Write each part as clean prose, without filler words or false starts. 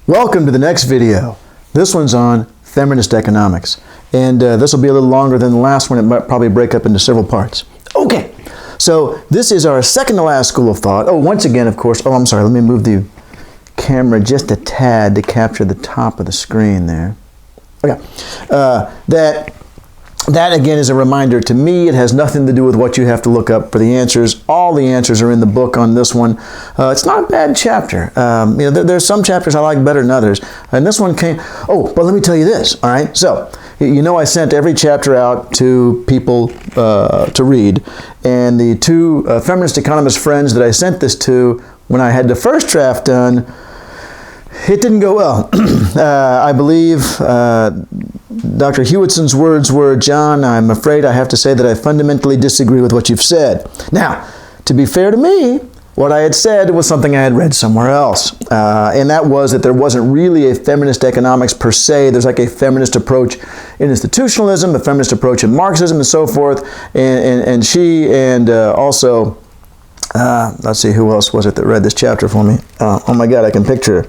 Welcome to the next video. This one's on Feminist Economics. And this will be a little longer than the last one. It might probably break up into several parts. Okay, so this is our second to last school of thought. Oh, once again, of course, I'm sorry, let me move the camera just a tad to capture the top of the screen there. Okay, that again is a reminder to me. It has nothing to do with what you have to look up for the answers. All the answers are in the book on this one. It's not a bad chapter. There's some chapters I like better than others. And this one came, but let me tell you this, all right? So, I sent every chapter out to people to read. And the two feminist economist friends that I sent this to, when I had the first draft done, it didn't go well. I believe Dr. Hewitson's words were, "John, I'm afraid I have to say that I fundamentally disagree with what you've said." Now, to be fair to me, what I had said was something I had read somewhere else. And that was that there wasn't really a feminist economics per se. There's like a feminist approach in institutionalism, a feminist approach in Marxism, and so forth. And she and also, let's see, who else was it that read this chapter for me? Oh my God, I can picture her.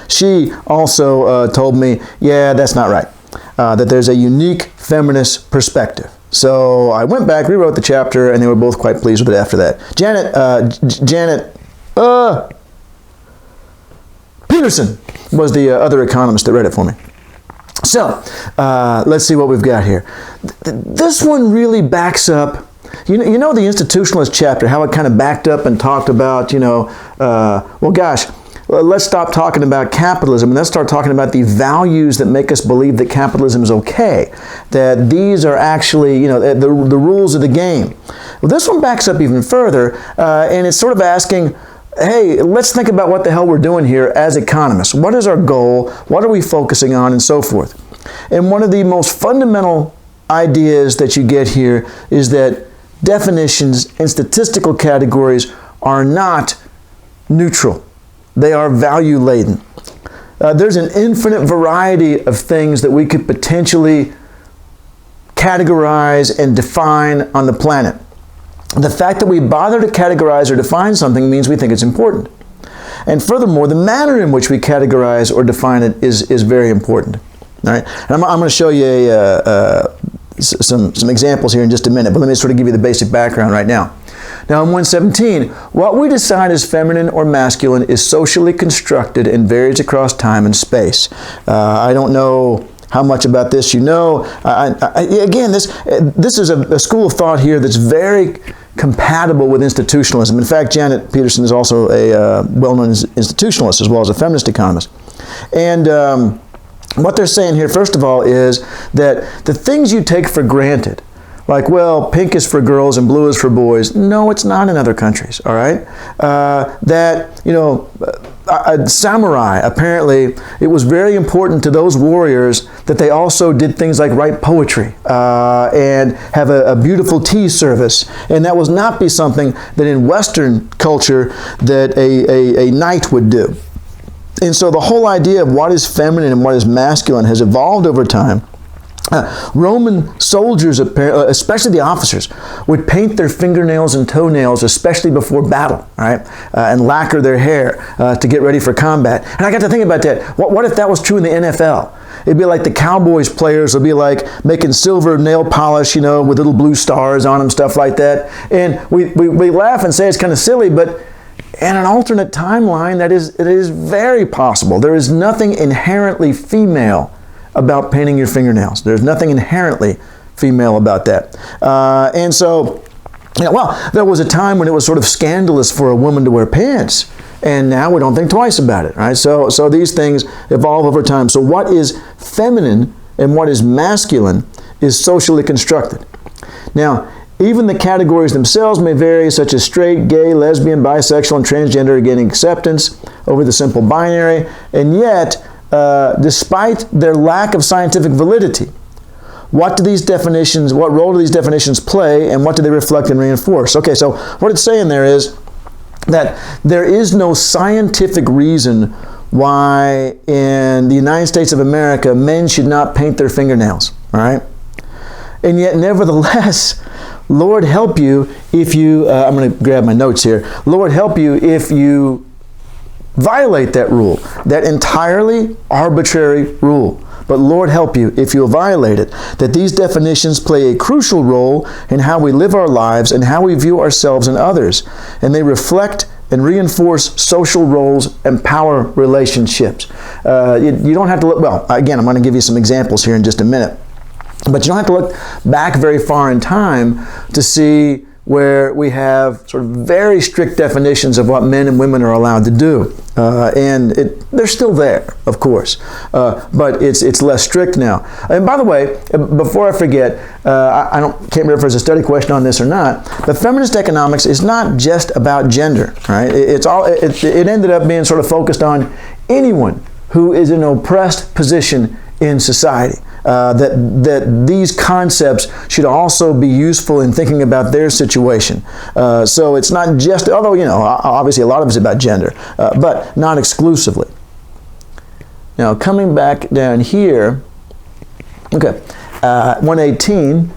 She also told me, yeah, that's not right. That there's a unique feminist perspective. So I went back, rewrote the chapter, and they were both quite pleased with it after that. Janet Peterson was the other economist that read it for me. So let's see what we've got here. This one really backs up. You know the institutionalist chapter, how it kind of backed up and talked about, let's stop talking about capitalism and let's start talking about the values that make us believe that capitalism is okay, that these are actually, the rules of the game. Well, this one backs up even further, and it's sort of asking, hey, let's think about what the hell we're doing here as economists. What is our goal? What are we focusing on? And so forth. And one of the most fundamental ideas that you get here is that definitions and statistical categories are not neutral. They are value-laden. There's an infinite variety of things that we could potentially categorize and define on the planet. The fact that we bother to categorize or define something means we think it's important. And furthermore, the manner in which we categorize or define it is very important. All right? And I'm going to show you some examples here in just a minute, but let me sort of give you the basic background right now. Now in 117, what we decide as feminine or masculine is socially constructed and varies across time and space. I don't know how much about this you know. Again, this is a school of thought here that's very compatible with institutionalism. In fact, Janet Peterson is also a well-known institutionalist as well as a feminist economist. And what they're saying here, first of all, is that the things you take for granted, like, well, pink is for girls and blue is for boys. No, it's not in other countries, all right? Samurai, apparently, it was very important to those warriors that they also did things like write poetry and have a beautiful tea service. And that was not be something that in Western culture that a knight would do. And so the whole idea of what is feminine and what is masculine has evolved over time. Roman soldiers, especially the officers, would paint their fingernails and toenails, especially before battle, right? And lacquer their hair to get ready for combat. And I got to think about that. What if that was true in the NFL? It'd be like the Cowboys players would be like making silver nail polish, with little blue stars on them, stuff like that. And we laugh and say it's kind of silly, but in an alternate timeline, it is very possible. There is nothing inherently female about painting your fingernails. There's nothing inherently female about that. And so, there was a time when it was sort of scandalous for a woman to wear pants, and now we don't think twice about it, right? So these things evolve over time. So what is feminine and what is masculine is socially constructed. Now, even the categories themselves may vary, such as straight, gay, lesbian, bisexual, and transgender are gaining acceptance over the simple binary, and yet, despite their lack of scientific validity, what role do these definitions play, and what do they reflect and reinforce? Okay, so what it's saying there is that there is no scientific reason why in the United States of America men should not paint their fingernails, all right? And yet, nevertheless, Lord help you if you, I'm going to grab my notes here, Lord help you if you violate that rule, that entirely arbitrary rule. But Lord help you if you'll violate it, that these definitions play a crucial role in how we live our lives and how we view ourselves and others. And they reflect and reinforce social roles and power relationships. You don't have to look, well, again, I'm going to give you some examples here in just a minute. But you don't have to look back very far in time to see where we have sort of very strict definitions of what men and women are allowed to do. And they're still there, of course, but it's less strict now. And by the way, before I forget, can't remember if there's a study question on this or not, but feminist economics is not just about gender, right? It ended up being sort of focused on anyone who is in an oppressed position in society. That these concepts should also be useful in thinking about their situation. So it's not just, although, obviously a lot of it's about gender, but not exclusively. Now, coming back down here, okay, 118,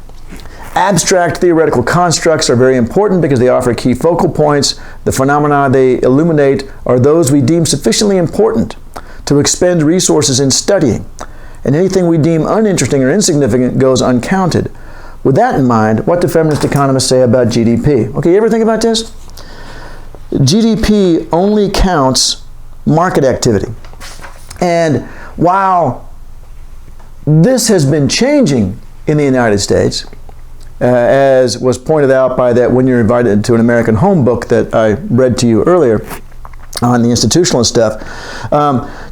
abstract theoretical constructs are very important because they offer key focal points. The phenomena they illuminate are those we deem sufficiently important to expend resources in studying, and anything we deem uninteresting or insignificant goes uncounted. With that in mind, what do feminist economists say about GDP? Okay, you ever think about this? GDP only counts market activity. And while this has been changing in the United States, as was pointed out by that When You're Invited to an American Home book that I read to you earlier on the institutionalist stuff,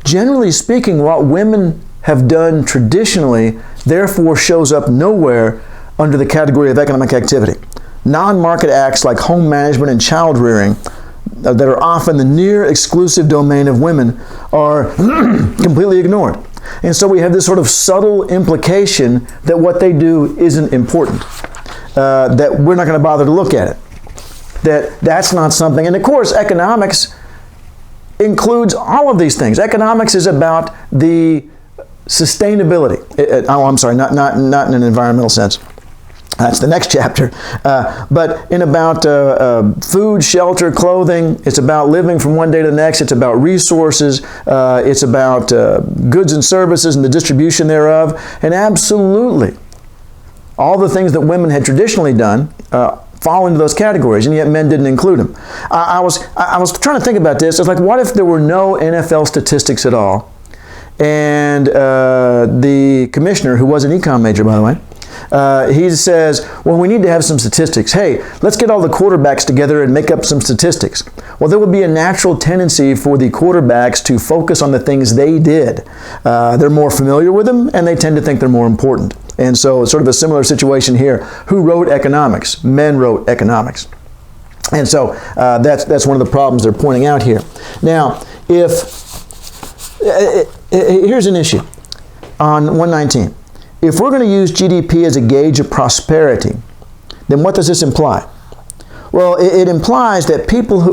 generally speaking, what women have done traditionally therefore shows up nowhere under the category of economic activity. Non-market acts like home management and child rearing that are often the near exclusive domain of women are completely ignored. And so we have this sort of subtle implication that what they do isn't important, that we're not going to bother to look at it, that's not something. And of course, economics includes all of these things. Economics is about the sustainability. Not in an environmental sense. That's the next chapter. But in about food, shelter, clothing, it's about living from one day to the next. It's about resources. It's about goods and services and the distribution thereof. And absolutely, all the things that women had traditionally done fall into those categories, and yet men didn't include them. I was trying to think about this. It's like, what if there were no NFL statistics at all? And the commissioner, who was an econ major, by the way, he says, well, we need to have some statistics. Hey, let's get all the quarterbacks together and make up some statistics. Well, there would be a natural tendency for the quarterbacks to focus on the things they did. They're more familiar with them, and they tend to think they're more important. And so it's sort of a similar situation here. Who wrote economics? Men wrote economics. And so that's one of the problems they're pointing out here. Now, here's an issue on 119. If we're going to use GDP as a gauge of prosperity, then what does this imply? Well, it implies that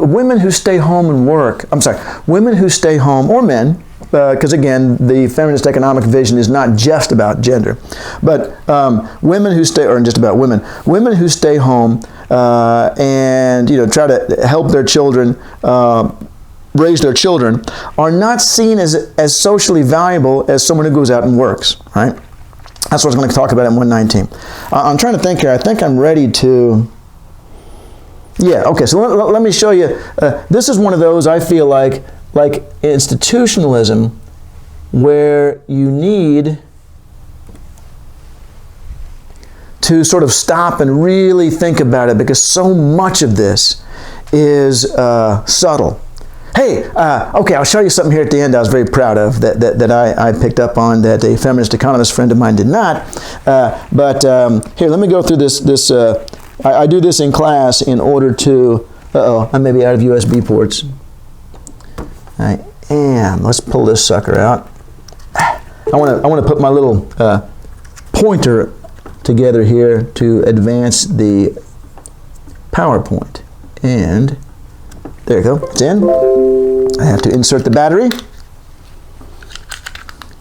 women who stay home and work, women who stay home, or men, because again, the feminist economic vision is not just about gender, but women who stay, or just about women who stay home and try to help their children, raise their children, are not seen as socially valuable as someone who goes out and works, right? That's what I was going to talk about in 119. I'm trying to think here. I think I'm ready to... Yeah, okay, so let me show you. This is one of those, I feel like institutionalism, where you need to sort of stop and really think about it, because so much of this is subtle. Hey, okay, I'll show you something here at the end I was very proud of that I picked up on that a feminist economist friend of mine did not. But here, let me go through this. I do this in class in order to... I may be out of USB ports. I am. Let's pull this sucker out. I want to put my little pointer together here to advance the PowerPoint. And there you go. It's in. I have to insert the battery.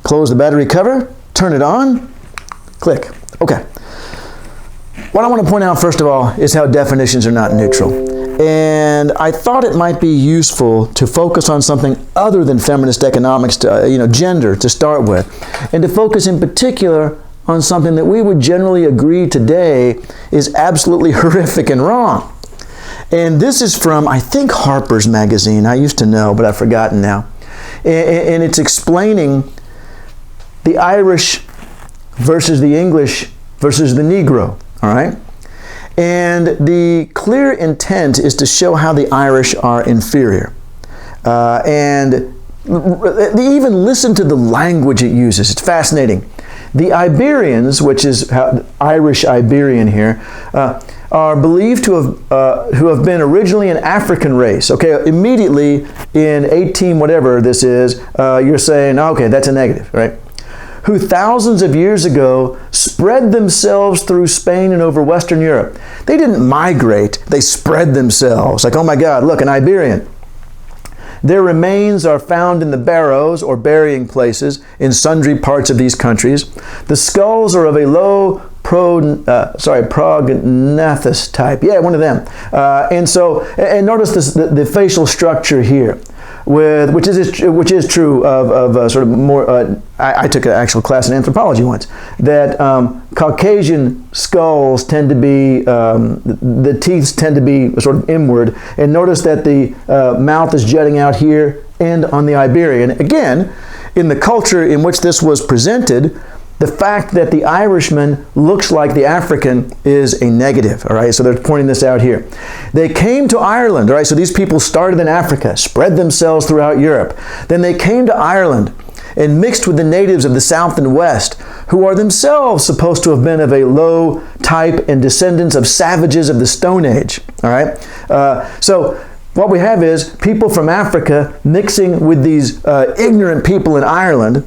Close the battery cover. Turn it on. Click. Okay. What I want to point out, first of all, is how definitions are not neutral. And I thought it might be useful to focus on something other than feminist economics, gender to start with, and to focus in particular on something that we would generally agree today is absolutely horrific and wrong. And this is from, I think, Harper's Magazine. I used to know, but I've forgotten now. And it's explaining the Irish versus the English versus the Negro, all right? And the clear intent is to show how the Irish are inferior. And they even listen to the language it uses. It's fascinating. The Iberians, which is Irish Iberian here, are believed to have been originally an African race. Okay, immediately in 18 whatever this is, you're saying, okay, that's a negative, right? Who thousands of years ago spread themselves through Spain and over Western Europe. They didn't migrate, they spread themselves. Like, oh my God, look, an Iberian. Their remains are found in the barrows or burying places in sundry parts of these countries. The skulls are of a low prognathous type. Yeah, one of them. And notice this, the facial structure here, which is true of sort of more. I took an actual class in anthropology once. That Caucasian skulls tend to be, the teeth tend to be sort of inward, and notice that the mouth is jutting out here and on the Iberian. Again, in the culture in which this was presented, the fact that the Irishman looks like the African is a negative, all right? So they're pointing this out here. They came to Ireland, all right? So these people started in Africa, spread themselves throughout Europe. Then they came to Ireland and mixed with the natives of the South and West, who are themselves supposed to have been of a low type and descendants of savages of the Stone Age, all right? So what we have is people from Africa mixing with these ignorant people in Ireland,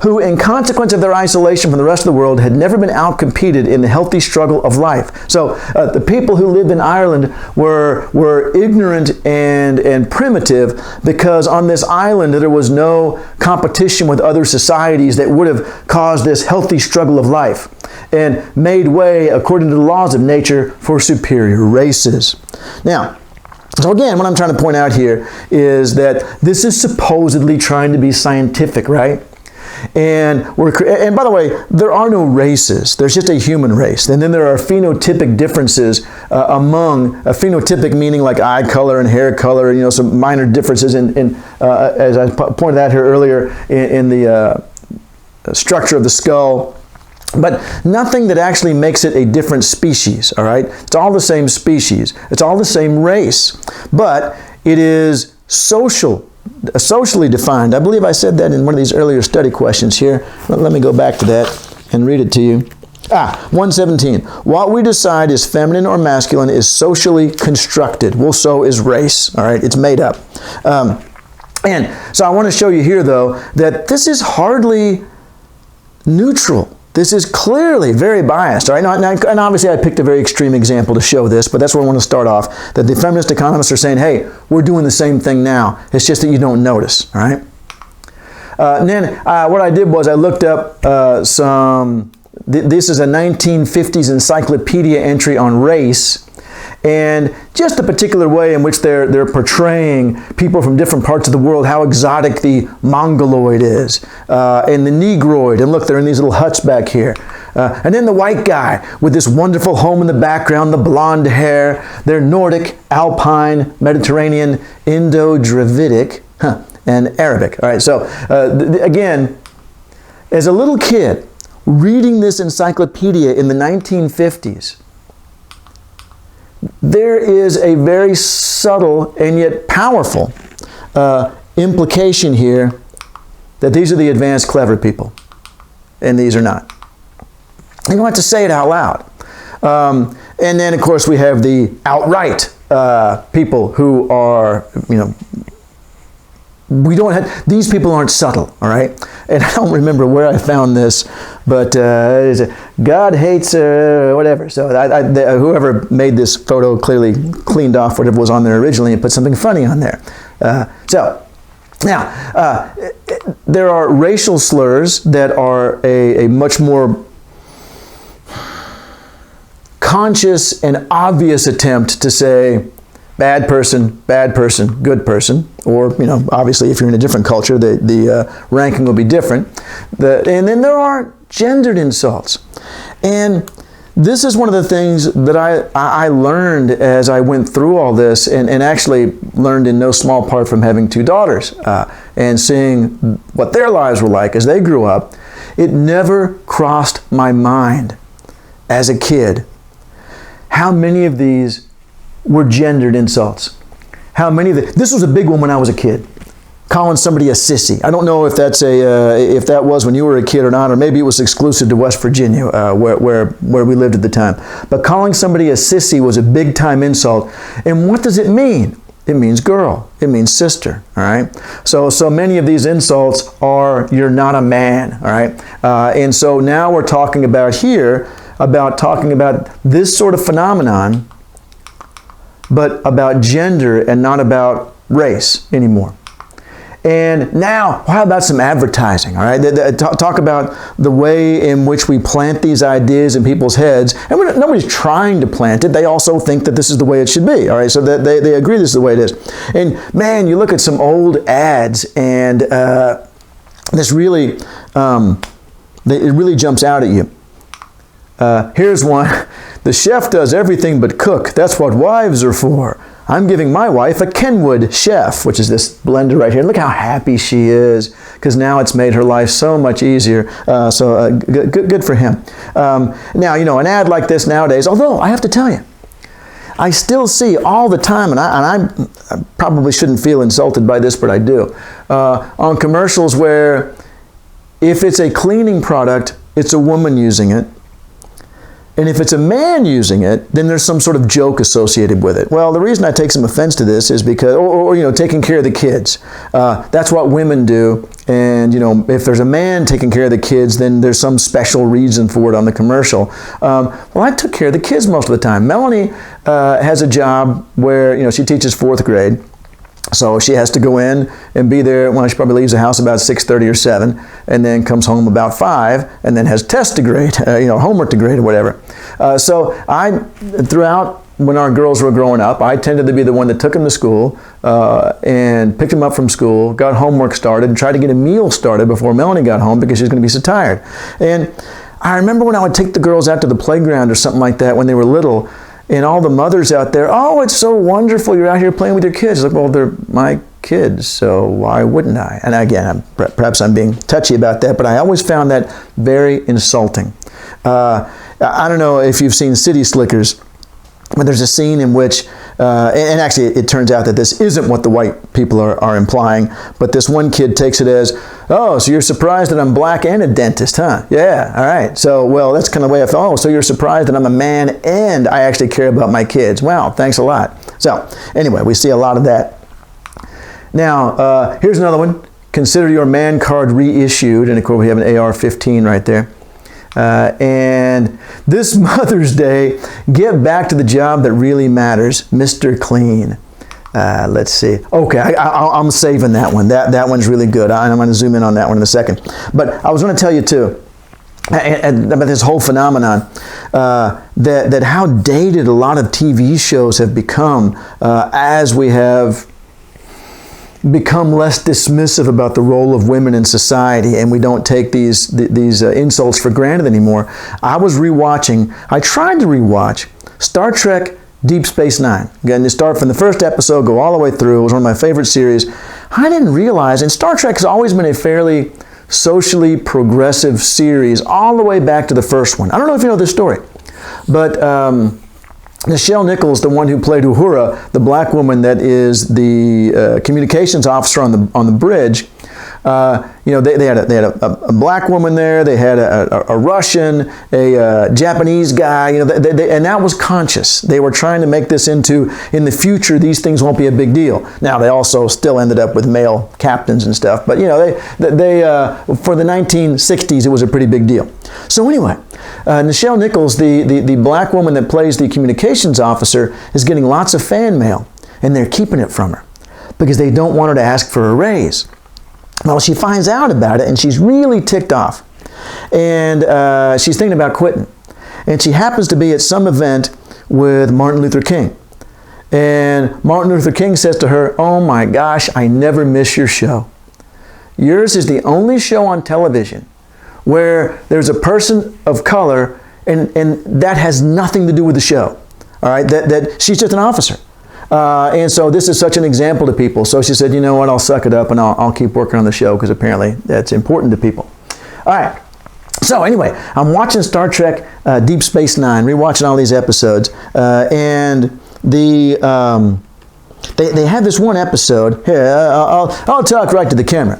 who, in consequence of their isolation from the rest of the world, had never been outcompeted in the healthy struggle of life. So the people who lived in Ireland were ignorant and primitive because on this island there was no competition with other societies that would have caused this healthy struggle of life and made way, according to the laws of nature, for superior races. Now, so again, what I'm trying to point out here is that this is supposedly trying to be scientific, right? And by the way, there are no races. There's just a human race. And then there are phenotypic differences among, phenotypic meaning like eye color and hair color, and some minor differences in as I pointed out here earlier, in the structure of the skull. But nothing that actually makes it a different species, all right? It's all the same species. It's all the same race. But it is socially defined. I believe I said that in one of these earlier study questions here. Let me go back to that and read it to you. 117. What we decide is feminine or masculine is socially constructed. Well, so is race, all right? It's made up. And so I want to show you here, though, that this is hardly neutral. This is clearly very biased, all right? And obviously I picked a very extreme example to show this, but that's where I want to start off, that the feminist economists are saying, hey, we're doing the same thing now. It's just that you don't notice, all right? And then what I did was I looked up this is a 1950s encyclopedia entry on race, and just the particular way in which they're portraying people from different parts of the world, how exotic the Mongoloid is, and the Negroid, and look, they're in these little huts back here. And then the white guy with this wonderful home in the background, the blonde hair, they're Nordic, Alpine, Mediterranean, Indo-Dravidic, and Arabic. All right, so again, as a little kid, reading this encyclopedia in the 1950s, there is a very subtle and yet powerful implication here that these are the advanced, clever people, and these are not. You don't have to say it out loud. And then, of course, we have the outright people who are, these people aren't subtle, all right? And I don't remember where I found this, but God hates whatever. So whoever made this photo clearly cleaned off whatever was on there originally and put something funny on there. Now, there are racial slurs that are a much more conscious and obvious attempt to say bad person, good person, or, obviously if you're in a different culture, the ranking will be different. And then there are gendered insults. And this is one of the things that I learned as I went through all this, and actually learned in no small part from having two daughters and seeing what their lives were like as they grew up. It never crossed my mind as a kid how many of these were gendered insults. How many of this was a big one when I was a kid. Calling somebody a sissy. I don't know if if that was when you were a kid or not, or maybe it was exclusive to West Virginia, where we lived at the time. But calling somebody a sissy was a big time insult. And what does it mean? It means girl. It means sister. All right. So many of these insults are "you're not a man." All right. And so now we're talking about this sort of phenomenon, but about gender and not about race anymore. And now, how about some advertising, all right? Talk about the way in which we plant these ideas in people's heads. And nobody's trying to plant it. They also think that this is the way it should be, all right? So that they agree this is the way it is. And man, you look at some old ads, and this really, it really jumps out at you. Here's one. The chef does everything but cook. That's what wives are for. I'm giving my wife a Kenwood Chef, which is this blender right here. Look how happy she is, because now it's made her life so much easier. Good for him. Now, an ad like this nowadays, although I have to tell you, I still see all the time, and I probably shouldn't feel insulted by this, but I do, on commercials where if it's a cleaning product, it's a woman using it. And if it's a man using it, then there's some sort of joke associated with it. Well, the reason I take some offense to this is because, or taking care of the kids. That's what women do. And, if there's a man taking care of the kids, then there's some special reason for it on the commercial. Well, I took care of the kids most of the time. Melanie has a job where, she teaches 4th grade. So she has to go in and be there. Well, she probably leaves the house about 6:30 or 7, and then comes home about 5, and then has tests to grade, homework to grade or whatever. So throughout when our girls were growing up, I tended to be the one that took them to school and picked them up from school, got homework started, and tried to get a meal started before Melanie got home because she was going to be so tired. And I remember when I would take the girls out to the playground or something like that when they were little, and all the mothers out there, "Oh, it's so wonderful, you're out here playing with your kids." Like, well, they're my kids, so why wouldn't I? And again, perhaps I'm being touchy about that, but I always found that very insulting. I don't know if you've seen City Slickers, but there's a scene in which, and actually it turns out that this isn't what the white people are implying, but this one kid takes it as, "Oh, so you're surprised that I'm black and a dentist, huh? Yeah, all right. So, well, that's kind of the way I thought. Oh, so you're surprised that I'm a man and I actually care about my kids. Wow, thanks a lot." So, anyway, we see a lot of that. Now, here's another one. Consider your man card reissued. And of course, we have an AR-15 right there. And this Mother's Day, get back to the job that really matters, Mr. Clean. Let's see. Okay, I'm saving that one. That one's really good. I'm going to zoom in on that one in a second. But I was going to tell you too about this whole phenomenon that how dated a lot of TV shows have become as we have become less dismissive about the role of women in society, and we don't take these insults for granted anymore. I tried to rewatch Star Trek Deep Space Nine. Again, you start from the first episode, go all the way through. It was one of my favorite series. I didn't realize, and Star Trek has always been a fairly socially progressive series all the way back to the first one. I don't know if you know this story, but Nichelle Nichols, the one who played Uhura, the black woman that is the communications officer on the bridge, they had a black woman there, they had a Russian, a Japanese guy, and that was conscious. They were trying to make this into, in the future, these things won't be a big deal. Now, they also still ended up with male captains and stuff, but they for the 1960s, it was a pretty big deal. So anyway, Nichelle Nichols, the black woman that plays the communications officer, is getting lots of fan mail, and they're keeping it from her because they don't want her to ask for a raise. Well, she finds out about it, and she's really ticked off. And she's thinking about quitting. and she happens to be at some event with Martin Luther King. And Martin Luther King says to her, "Oh my gosh, I never miss your show. Yours is the only show on television where there's a person of color, and that has nothing to do with the show. All right, that she's just an officer. And so this is such an example to people." So she said, "You know what, I'll suck it up and I'll keep working on the show because apparently that's important to people." All right. So anyway, I'm watching Star Trek Deep Space Nine, rewatching all these episodes, and they have this one episode. Here, I'll talk right to the camera.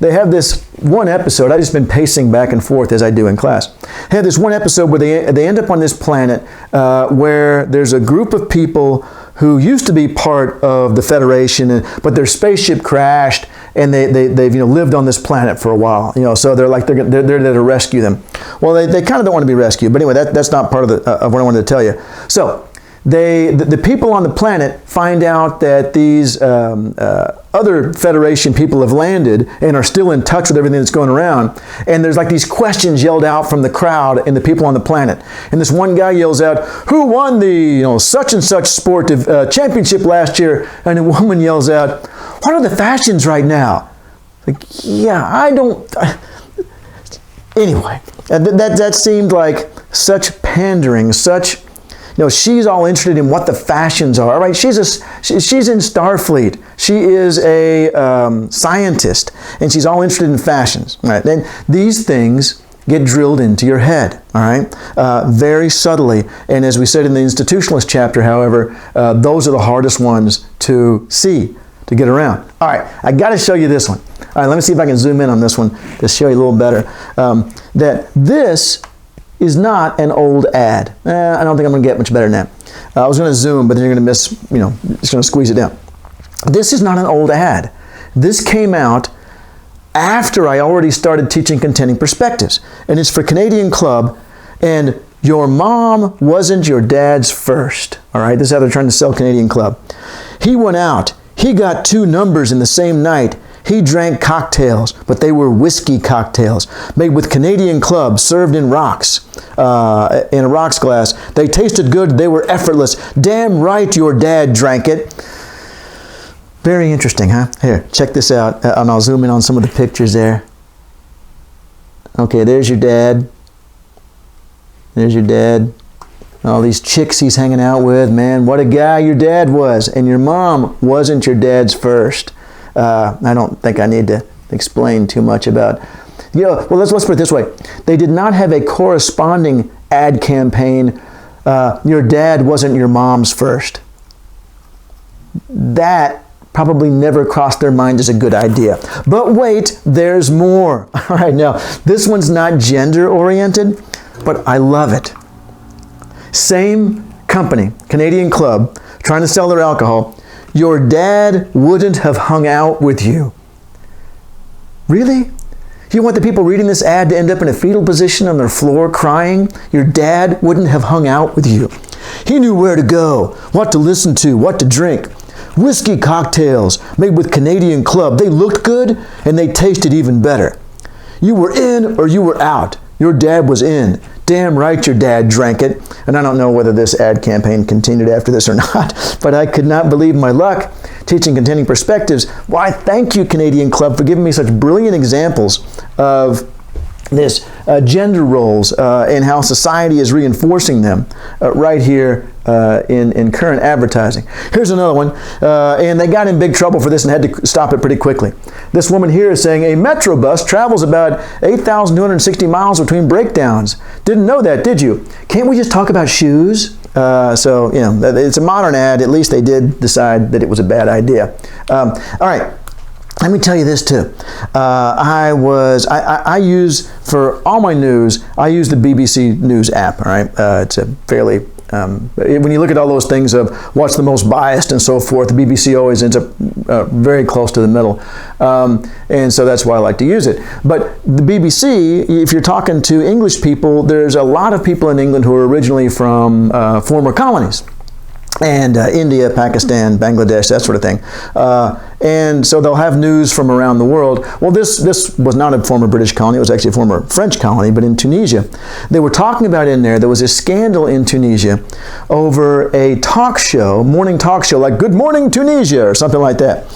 They have this one episode. I've just been pacing back and forth as I do in class. They have this one episode where they end up on this planet where there's a group of people who used to be part of the Federation, but their spaceship crashed, and they've lived on this planet for a while. So they're there to rescue them. Well, they kind of don't want to be rescued, but anyway, that's not part of what I wanted to tell you. So the people on the planet find out that these other Federation people have landed and are still in touch with everything that's going around. And there's like these questions yelled out from the crowd and the people on the planet. And this one guy yells out, "Who won the such and such sport championship last year?" And a woman yells out, "What are the fashions right now?" Like, yeah, I don't. Anyway, that seemed like such pandering, such. She's all interested in what the fashions are. All right, she's in Starfleet. She is a scientist, and she's all interested in fashions. All right, then these things get drilled into your head. All right, very subtly. And as we said in the Institutionalist chapter, however, those are the hardest ones to see, to get around. All right, I got to show you this one. All right, let me see if I can zoom in on this one to show you a little better. That this is not an old ad. I don't think I'm going to get much better than that. I was going to zoom, but then you're going to miss, it's going to squeeze it down. This is not an old ad. This came out after I already started teaching contending perspectives. And it's for Canadian Club, and your mom wasn't your dad's first. All right, this is how they're trying to sell Canadian Club. He went out. He got 2 numbers in the same night. He drank cocktails, but they were whiskey cocktails made with Canadian Club, served in rocks, in a rocks glass. They tasted good. They were effortless. Damn right your dad drank it. Very interesting, huh? Here, check this out, and I'll zoom in on some of the pictures there. Okay, there's your dad. There's your dad. All these chicks he's hanging out with. Man, what a guy your dad was. And your mom wasn't your dad's first. I don't think I need to explain too much about. Well, let's put it this way. They did not have a corresponding ad campaign. Your dad wasn't your mom's first. That probably never crossed their mind as a good idea. But wait, there's more. All right, now, this one's not gender-oriented, but I love it. Same company, Canadian Club, trying to sell their alcohol. Your dad wouldn't have hung out with you. Really? You want the people reading this ad to end up in a fetal position on their floor crying? Your dad wouldn't have hung out with you. He knew where to go, what to listen to, what to drink. Whiskey cocktails made with Canadian Club. They looked good and they tasted even better. You were in or you were out. Your dad was in. Damn right your dad drank it. And I don't know whether this ad campaign continued after this or not, but I could not believe my luck teaching contending perspectives. Why, thank you, Canadian Club, for giving me such brilliant examples of this gender roles and how society is reinforcing them right here in current advertising. Here's another one, and they got in big trouble for this and had to stop it pretty quickly. This woman here is saying a metro bus travels about 8,260 miles between breakdowns. Didn't know that, did you? Can't we just talk about shoes? So, it's a modern ad. At least they did decide that it was a bad idea. All right. Let me tell you this too. I use, for all my news, I use the BBC News app, all right? It's a fairly, when you look at all those things of what's the most biased and so forth, the BBC always ends up very close to the middle. And so that's why I like to use it. But the BBC, if you're talking to English people, there's a lot of people in England who are originally from former colonies. and India, Pakistan, Bangladesh, that sort of thing. And so they'll have news from around the world. Well, this was not a former British colony. It was actually a former French colony, but in Tunisia. They were talking about in there was a scandal in Tunisia over a talk show, morning talk show, like Good Morning Tunisia or something like that.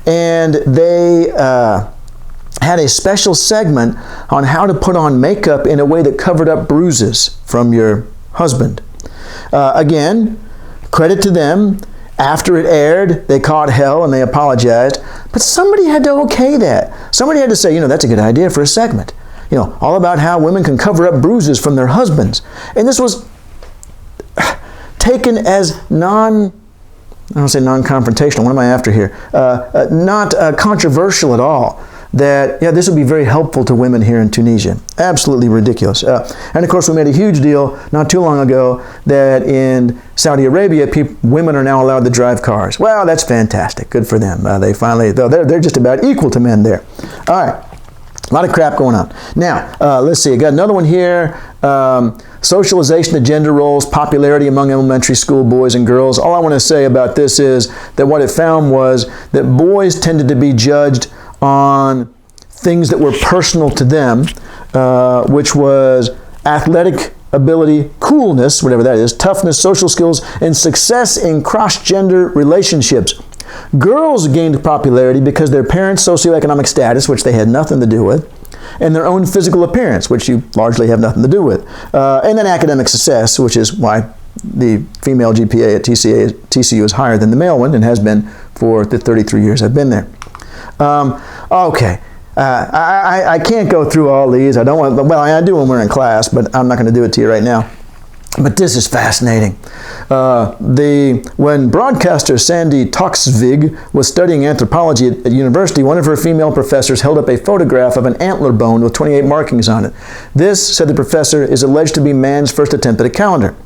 And they had a special segment on how to put on makeup in a way that covered up bruises from your husband. Again, credit to them. After it aired, they caught hell and they apologized. But somebody had to okay that. Somebody had to say, that's a good idea for a segment. All about how women can cover up bruises from their husbands. And this was taken as I don't say non-confrontational. What am I after here? Not controversial at all. That, this would be very helpful to women here in Tunisia. Absolutely ridiculous. And of course, we made a huge deal not too long ago that in Saudi Arabia, women are now allowed to drive cars. Well, that's fantastic. Good for them. They're just about equal to men there. All right. A lot of crap going on. Now, let's see. I got another one here. Socialization of gender roles, popularity among elementary school boys and girls. All I want to say about this is that what it found was that boys tended to be judged on things that were personal to them, which was athletic ability, coolness, whatever that is, toughness, social skills, and success in cross-gender relationships. Girls gained popularity because their parents' socioeconomic status, which they had nothing to do with, and their own physical appearance, which you largely have nothing to do with, and then academic success, which is why the female GPA at TCU is higher than the male one and has been for the 33 years I've been there. Okay. I can't go through all these. I don't want. Well, I do when we're in class, but I'm not going to do it to you right now. But this is fascinating. When broadcaster Sandy Toksvig was studying anthropology at university, one of her female professors held up a photograph of an antler bone with 28 markings on it. This, said the professor, is alleged to be man's first attempt at a calendar.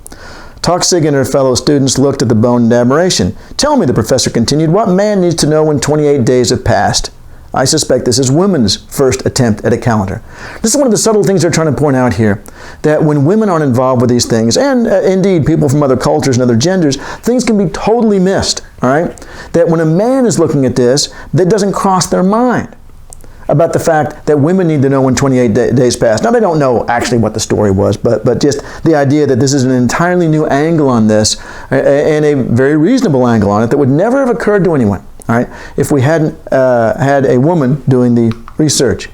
Toksvig and her fellow students looked at the bone in admiration. Tell me, the professor continued, what man needs to know when 28 days have passed? I suspect this is women's first attempt at a calendar. This is one of the subtle things they're trying to point out here, that when women aren't involved with these things, and indeed people from other cultures and other genders, things can be totally missed, all right? That when a man is looking at this, that doesn't cross their mind about the fact that women need to know when 28 days pass. Now, they don't know actually what the story was, but just the idea that this is an entirely new angle on this, and a very reasonable angle on it that would never have occurred to anyone, all right, if we hadn't had a woman doing the research.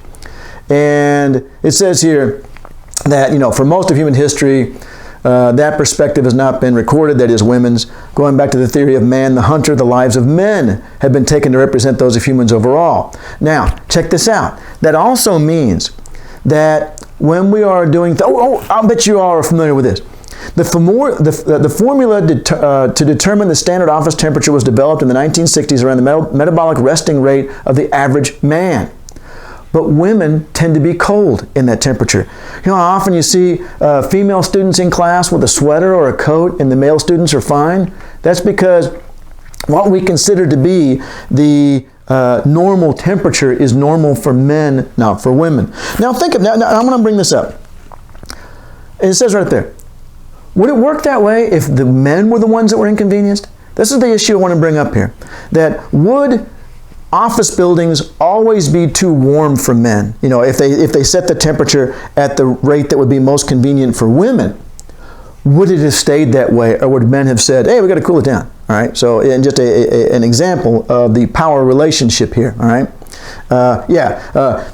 And it says here that, for most of human history, that perspective has not been recorded, that is women's. Going back to the theory of man the hunter, the lives of men have been taken to represent those of humans overall. Now, check this out. That also means that when we are doing, I'll bet you all are familiar with this. The formula to determine the standard office temperature was developed in the 1960s around the metabolic resting rate of the average man. But women tend to be cold in that temperature. How often you see female students in class with a sweater or a coat and the male students are fine? That's because what we consider to be the normal temperature is normal for men, not for women. Now now I'm going to bring this up. And it says right there, would it work that way if the men were the ones that were inconvenienced? This is the issue I want to bring up here. That would office buildings always be too warm for men? If they set the temperature at the rate that would be most convenient for women, would it have stayed that way, or would men have said, hey, we got to cool it down? All right. So, and just an example of the power relationship here. All right.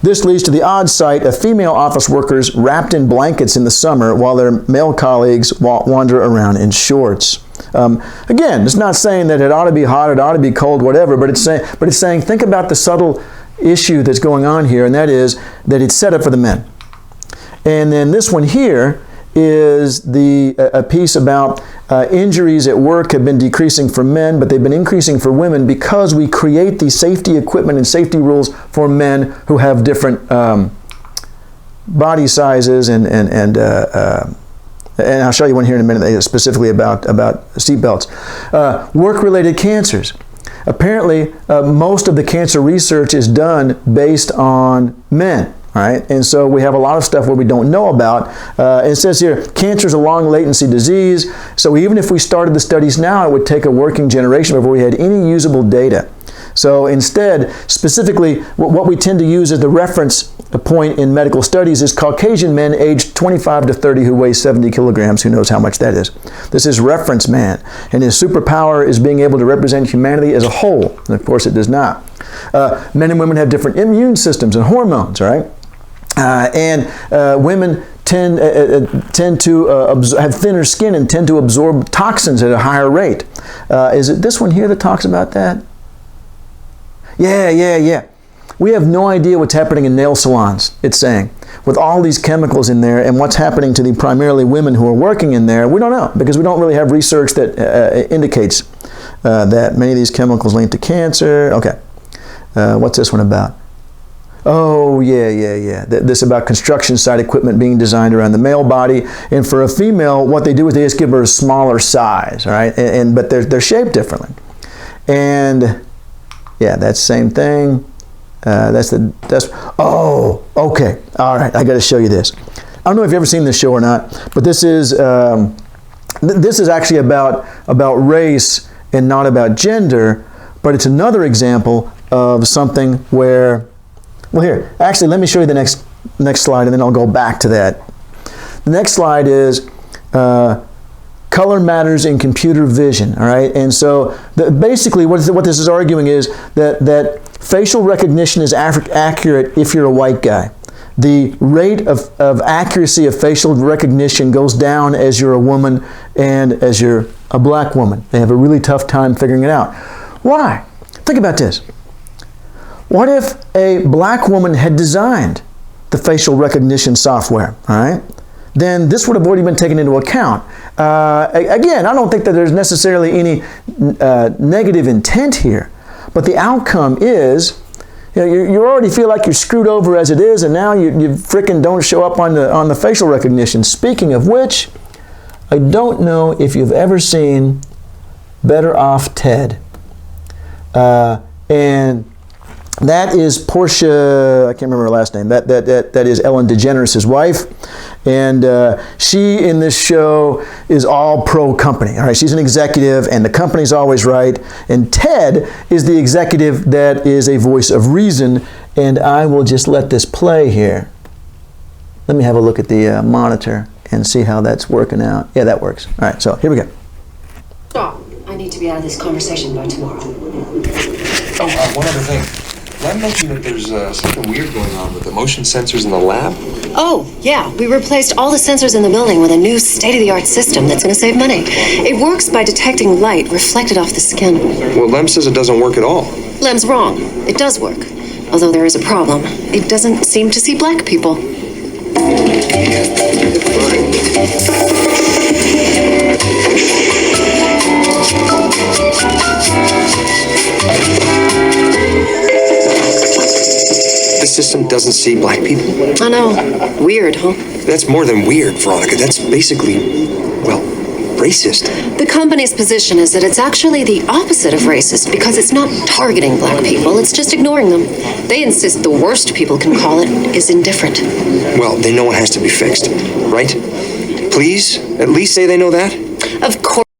This leads to the odd sight of female office workers wrapped in blankets in the summer while their male colleagues wander around in shorts. Again, it's not saying that it ought to be hot, it ought to be cold, whatever, but it's saying think about the subtle issue that's going on here, and that is that it's set up for the men. And then this one here is a piece about injuries at work have been decreasing for men, but they've been increasing for women because we create the safety equipment and safety rules for men who have different body sizes and I'll show you one here in a minute specifically about seatbelts. Work-related cancers. Apparently, most of the cancer research is done based on men. right? And so we have a lot of stuff where we don't know about. It says here, cancer is a long latency disease. So even if we started the studies now, it would take a working generation before we had any usable data. So instead, specifically, what we tend to use as the reference point in medical studies is Caucasian men aged 25 to 30 who weigh 70 kilograms. Who knows how much that is? This is reference man. And his superpower is being able to represent humanity as a whole. And of course, it does not. Men and women have different immune systems and hormones, right? Women tend to have thinner skin and tend to absorb toxins at a higher rate. Is it this one here that talks about that? Yeah. We have no idea what's happening in nail salons, it's saying. With all these chemicals in there and what's happening to the primarily women who are working in there, we don't know because we don't really have research that indicates that many of these chemicals linked to cancer. Okay. What's this one about? Oh, yeah. This about construction site equipment being designed around the male body. And for a female, what they do is they just give her a smaller size, right? But they're shaped differently. And yeah, that's the same thing. Oh, okay. All right, I got to show you this. I don't know if you've ever seen this show or not, but this is actually about race and not about gender, but it's another example of something where, well, here, actually, let me show you the next slide, and then I'll go back to that. The next slide is color matters in computer vision, all right? And so basically what this is arguing is that facial recognition is accurate if you're a white guy. The rate of accuracy of facial recognition goes down as you're a woman and as you're a black woman. They have a really tough time figuring it out. Why? Think about this. What if a black woman had designed the facial recognition software, all right? Then this would have already been taken into account. Again, I don't think that there's necessarily any negative intent here, but the outcome is, you already feel like you're screwed over as it is, and now you frickin' don't show up on the facial recognition. Speaking of which, I don't know if you've ever seen Better Off Ted, and that is Portia, I can't remember her last name, that is Ellen DeGeneres' wife, and she in this show is all pro-company, all right? She's an executive, and the company's always right, and Ted is the executive that is a voice of reason, and I will just let this play here. Let me have a look at the monitor and see how that's working out. Yeah, that works. All right, so here we go. Stop. I need to be out of this conversation by tomorrow. Oh, one other thing. Lem mentioned that there's something weird going on with the motion sensors in the lab. Oh, yeah. We replaced all the sensors in the building with a new state-of-the-art system that's going to save money. It works by detecting light reflected off the skin. Well, Lem says it doesn't work at all. Lem's wrong. It does work. Although there is a problem. It doesn't seem to see black people. The system doesn't see black people? I know. Weird, huh? That's more than weird, Veronica. That's basically, well, racist. The company's position is that it's actually the opposite of racist because it's not targeting black people, it's just ignoring them. They insist the worst people can call it is indifferent. Well, they know it has to be fixed, right? Please, at least say they know that? Of course.